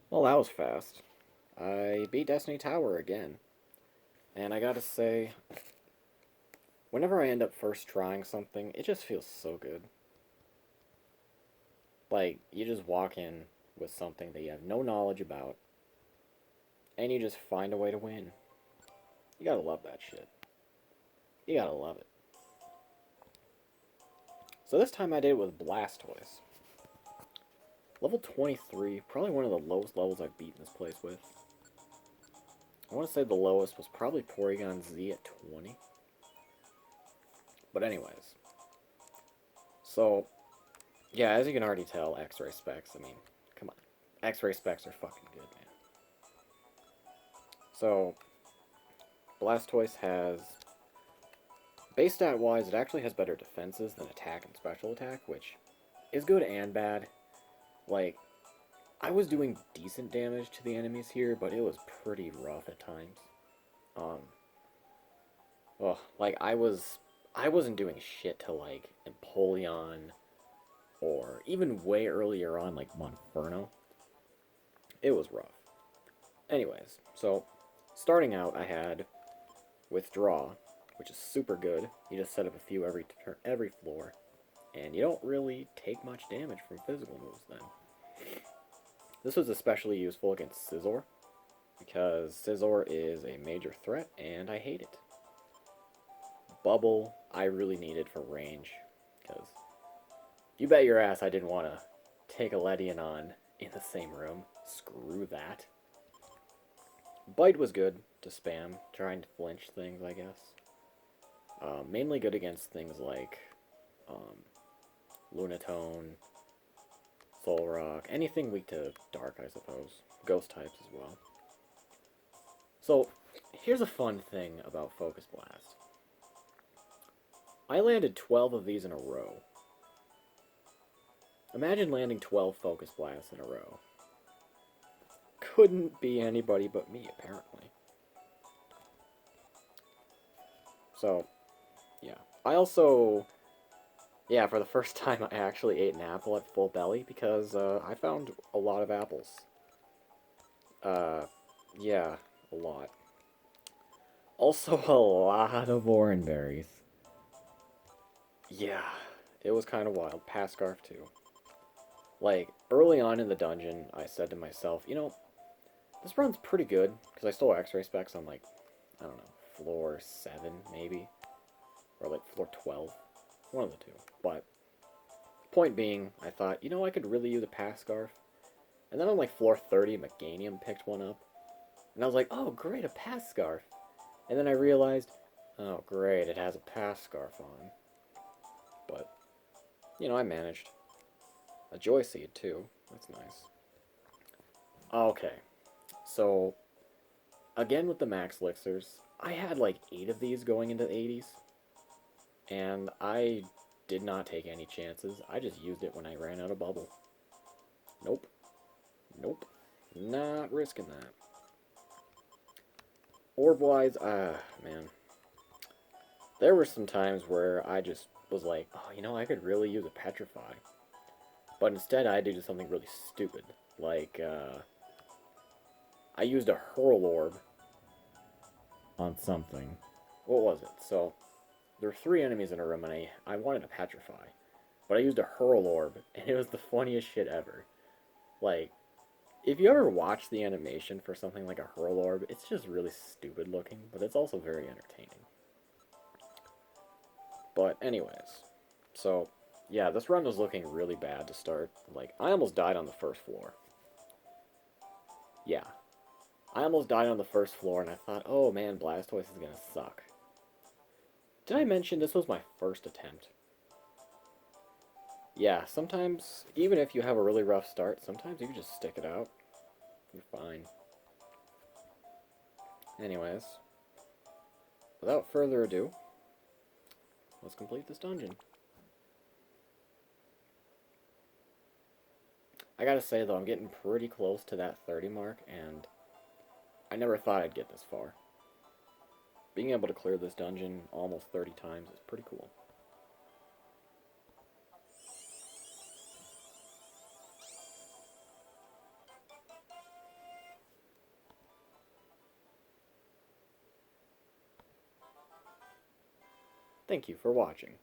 Well, that was fast. I beat Destiny Tower again. And I gotta say, whenever I end up first trying something, it just feels so good. Like, you just walk in with something that you have no knowledge about, and you just find a way to win. You gotta love that shit. You gotta love it. So this time I did it with Blastoise. Level 23, probably one of the lowest levels I've beaten this place with. I want to say the lowest was probably Porygon Z at 20. But anyways, so yeah, as you can already tell, X-ray specs. I mean, come on, X-ray specs are fucking good, man. So Blastoise has base stat wise, it actually has better defenses than attack and special attack, which is good and bad. Like, I was doing decent damage to the enemies here, but it was pretty rough at times. Um, like I wasn't doing shit to like Empoleon or even way earlier on like Monferno. It was rough. Anyways, so starting out, I had Withdraw, which is super good. You just set up a few every floor, and you don't really take much damage from physical moves then. This was especially useful against Scizor, because Scizor is a major threat, and I hate it. Bubble, I really needed for range, because you bet your ass I didn't want to take a Ledian on in the same room. Screw that. Bite was good to spam, trying to flinch things, I guess. Mainly good against things like um, Lunatone, Solrock, anything weak to Dark, I suppose. Ghost types as well. So, here's a fun thing about Focus Blast. I landed 12 of these in a row. Imagine landing 12 Focus Blasts in a row. Couldn't be anybody but me, apparently. So, yeah. I also, yeah, for the first time I actually ate an apple at full belly because I found a lot of apples. Uh, yeah, a lot. Also a lot of orange berries. Yeah, it was kind of wild. Passcarf too. Like, early on in the dungeon, I said to myself, you know, this run's pretty good, because I stole X-ray specs on, like, I don't know, floor 7, maybe? Or, like, floor 12. One of the two. But, point being, I thought, you know, I could really use a pass scarf. And then on, like, floor 30, Meganium picked one up. And I was like, oh, great, a pass scarf. And then I realized, oh, great, it has a pass scarf on. But, you know, I managed. A joy seed, too. That's nice. Okay, so again with the max elixirs, I had like 8 of these going into the 80s, and I did not take any chances. I just used it when I ran out of bubble. Nope. Nope. Not risking that. Orb-wise, man. There were some times where I just was like, oh, you know, I could really use a Petrify. But instead I did something really stupid. Like, I used a Hurl Orb on something. What was it? So, there were 3 enemies in a room, and I wanted to petrify. But I used a Hurl Orb, and it was the funniest shit ever. Like, if you ever watch the animation for something like a Hurl Orb, it's just really stupid looking, but it's also very entertaining. But anyways, so, yeah, this run was looking really bad to start. Like, I almost died on the first floor. Yeah. I almost died on the first floor, and I thought, oh man, Blastoise is gonna suck. Did I mention this was my first attempt? Yeah, sometimes, even if you have a really rough start, sometimes you can just stick it out. You're fine. Anyways, without further ado, let's complete this dungeon. I gotta say, though, I'm getting pretty close to that 30 mark, and I never thought I'd get this far. Being able to clear this dungeon almost 30 times is pretty cool. Thank you for watching.